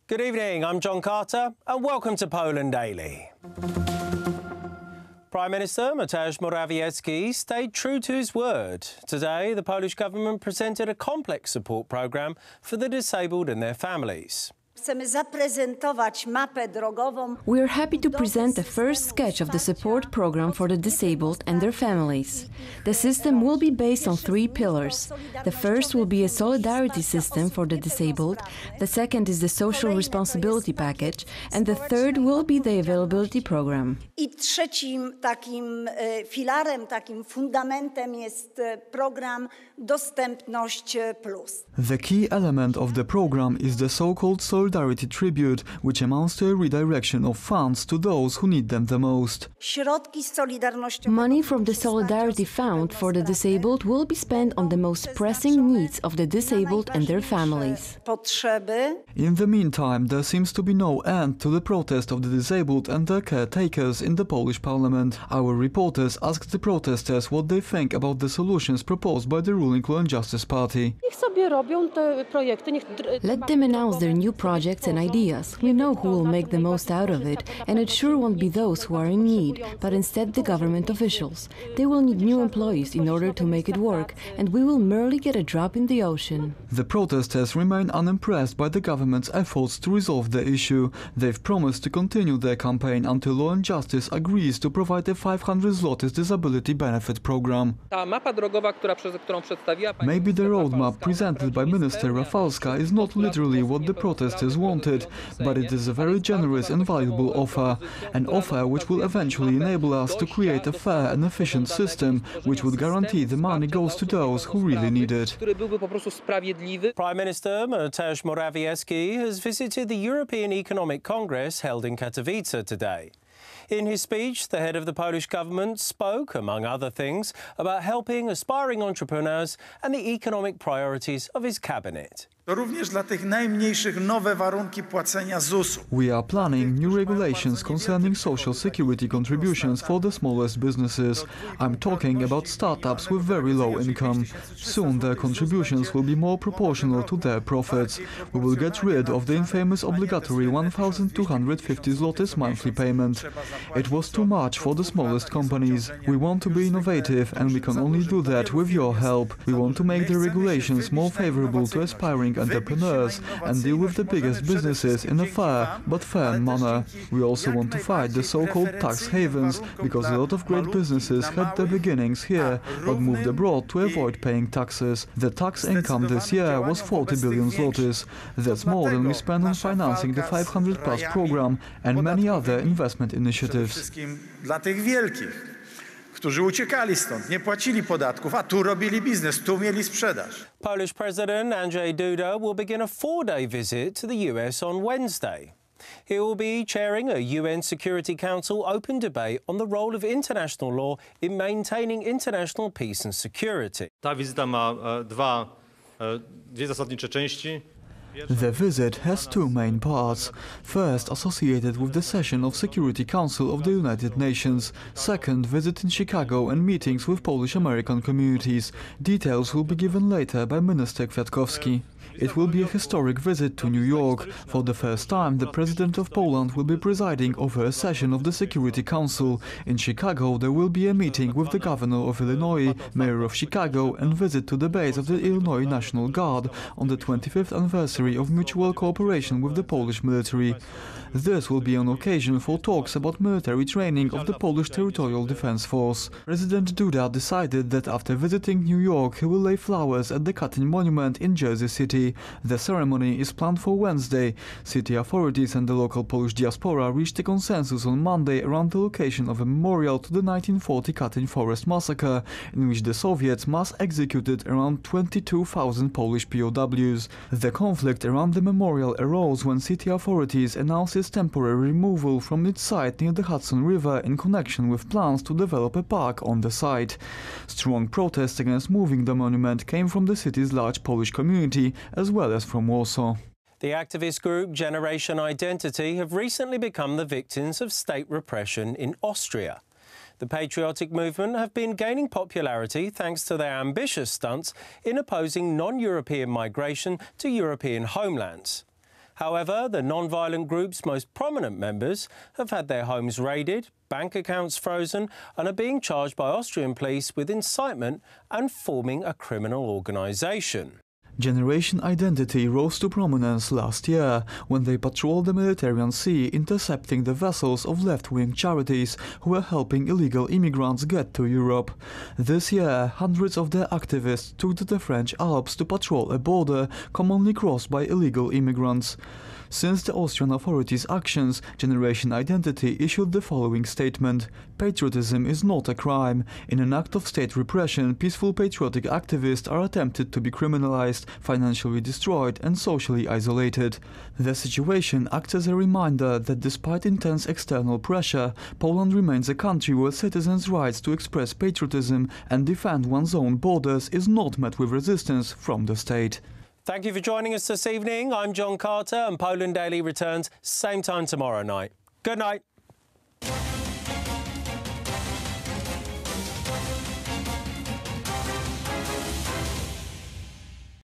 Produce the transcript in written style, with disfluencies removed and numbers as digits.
Good evening, I'm John Carter and welcome to Poland Daily. Prime Minister Mateusz Morawiecki stayed true to his word. Today, the Polish government presented a complex support programme for the disabled and their families. We are happy to present the first sketch of the support program for the disabled and their families. The system will be based on 3 pillars. The first will be a solidarity system for the disabled, the second is the social responsibility package, and the third will be the availability program. Trzecim takim filarem, takim fundamentem jest program Dostępność Plus. The key element of the program is the so-called Solidarity Tribute, which amounts to a redirection of funds to those who need them the most. Money from the Solidarity Fund for the disabled will be spent on the most pressing needs of the disabled and their families. In the meantime, there seems to be no end to the protest of the disabled and their caretakers in the Polish parliament. Our reporters asked the protesters what they think about the solutions proposed by the ruling Law and Justice Party. Let them announce their new projects and ideas. We know who will make the most out of it, and it sure won't be those who are in need, but instead the government officials. They will need new employees in order to make it work, and we will merely get a drop in the ocean. The protesters remain unimpressed by the government's efforts to resolve the issue. They've promised to continue their campaign until Law and Justice agrees to provide a 500 zlotys disability benefit program. Maybe the roadmap presented by Minister Rafalska is not literally what the protesters wanted, but it is a very generous and valuable offer. An offer which will eventually enable us to create a fair and efficient system, which would guarantee the money goes to those who really need it. Prime Minister Mateusz Morawiecki has visited the European Economic Congress held in Katowice today. In his speech, the head of the Polish government spoke, among other things, about helping aspiring entrepreneurs and the economic priorities of his cabinet. We are planning new regulations concerning social security contributions for the smallest businesses. I'm talking about startups with very low income. Soon their contributions will be more proportional to their profits. We will get rid of the infamous obligatory 1,250 zlotys monthly payment. It was too much for the smallest companies. We want to be innovative, and we can only do that with your help. We want to make the regulations more favorable to aspiring entrepreneurs and deal with the biggest businesses in a fair but firm manner. We also want to fight the so-called tax havens, because a lot of great businesses had their beginnings here but moved abroad to avoid paying taxes. The tax income this year was 40 billion zlotys. That's more than we spent on financing the 500 Plus program and many other investment initiatives. Którzy uciekali stąd, nie płacili podatków, a tu robili biznes, tu mieli sprzedaż. Polish President Andrzej Duda will begin a 4-day visit to the US on Wednesday. He will be chairing a UN Security Council open debate on the role of international law in maintaining international peace and security. Ta wizyta ma dwie zasadnicze części. The visit has 2 main parts. First, associated with the session of Security Council of the United Nations. Second, visit in Chicago and meetings with Polish-American communities. Details will be given later by Minister Kwiatkowski. It will be a historic visit to New York. For the first time, the President of Poland will be presiding over a session of the Security Council. In Chicago, there will be a meeting with the Governor of Illinois, Mayor of Chicago, and visit to the base of the Illinois National Guard on the 25th anniversary of mutual cooperation with the Polish military. This will be an occasion for talks about military training of the Polish Territorial Defense Force. President Duda decided that after visiting New York, he will lay flowers at the Katyn Monument in Jersey City. The ceremony is planned for Wednesday. City authorities and the local Polish diaspora reached a consensus on Monday around the location of a memorial to the 1940 Katyn Forest massacre, in which the Soviets mass executed around 22,000 Polish POWs. The conflict around the memorial arose when city authorities announced its temporary removal from its site near the Hudson River in connection with plans to develop a park on the site. Strong protests against moving the monument came from the city's large Polish community, as well as from Warsaw. The activist group Generation Identity have recently become the victims of state repression in Austria. The patriotic movement have been gaining popularity thanks to their ambitious stunts in opposing non-European migration to European homelands. However, the non-violent group's most prominent members have had their homes raided, bank accounts frozen and are being charged by Austrian police with incitement and forming a criminal organisation. Generation Identity rose to prominence last year when they patrolled the Mediterranean Sea, intercepting the vessels of left-wing charities who were helping illegal immigrants get to Europe. This year, hundreds of their activists took to the French Alps to patrol a border commonly crossed by illegal immigrants. Since the Austrian authorities' actions, Generation Identity issued the following statement: "Patriotism is not a crime. In an act of state repression, peaceful patriotic activists are attempted to be criminalized, financially destroyed and socially isolated." The situation acts as a reminder that despite intense external pressure, Poland remains a country where citizens' rights to express patriotism and defend one's own borders is not met with resistance from the state. Thank you for joining us this evening. I'm John Carter and Poland Daily returns same time tomorrow night. Good night.